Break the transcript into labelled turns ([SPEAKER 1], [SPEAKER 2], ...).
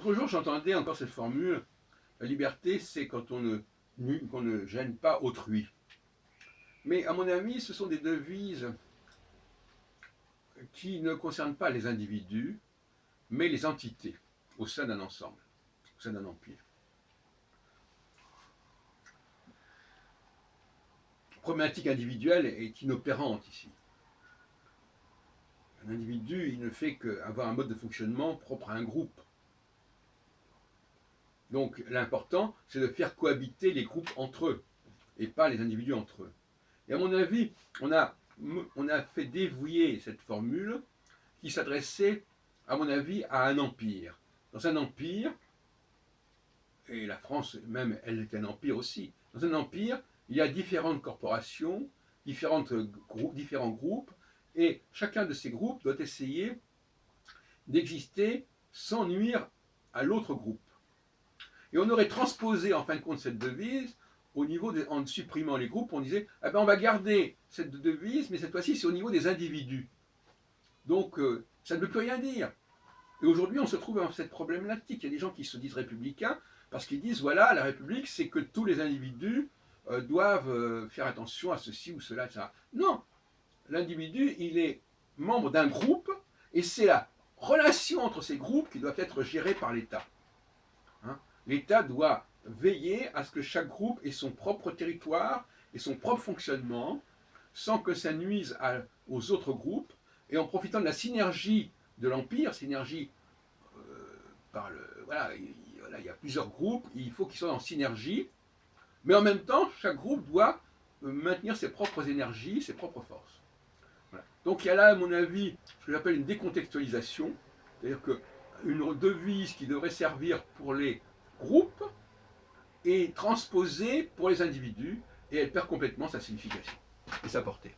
[SPEAKER 1] L'autre jour, j'entendais encore cette formule, la liberté, c'est quand qu'on ne gêne pas autrui. Mais à mon avis, ce sont des devises qui ne concernent pas les individus, mais les entités au sein d'un ensemble, au sein d'un empire. La problématique individuelle est inopérante ici. Un individu, il ne fait qu'avoir un mode de fonctionnement propre à un groupe. Donc l'important, c'est de faire cohabiter les groupes entre eux, et pas les individus entre eux. Et à mon avis, on a fait dévouer cette formule qui s'adressait, à mon avis, à un empire. Dans un empire, et la France même, elle est un empire aussi, dans un empire, il y a différentes corporations, différents groupes, et chacun de ces groupes doit essayer d'exister sans nuire à l'autre groupe. Et on aurait transposé en fin de compte cette devise au niveau en supprimant les groupes, on disait eh ben on va garder cette devise, mais cette fois-ci c'est au niveau des individus. Donc ça ne veut plus rien dire. Et aujourd'hui on se trouve dans cette problématique. Il y a des gens qui se disent républicains parce qu'ils disent voilà, la République c'est que tous les individus doivent faire attention à ceci ou cela, etc. Non, l'individu il est membre d'un groupe et c'est la relation entre ces groupes qui doit être gérée par l'État. Hein, l'État doit veiller à ce que chaque groupe ait son propre territoire et son propre fonctionnement, sans que ça nuise aux autres groupes, et en profitant de la synergie de l'Empire, synergie voilà, il y a plusieurs groupes, il faut qu'ils soient en synergie, mais en même temps, chaque groupe doit maintenir ses propres énergies, ses propres forces. Voilà. Donc il y a là, à mon avis, ce que j'appelle une décontextualisation, c'est-à-dire qu'une devise qui devrait servir pour les groupes est transposée pour les individus et elle perd complètement sa signification et sa portée.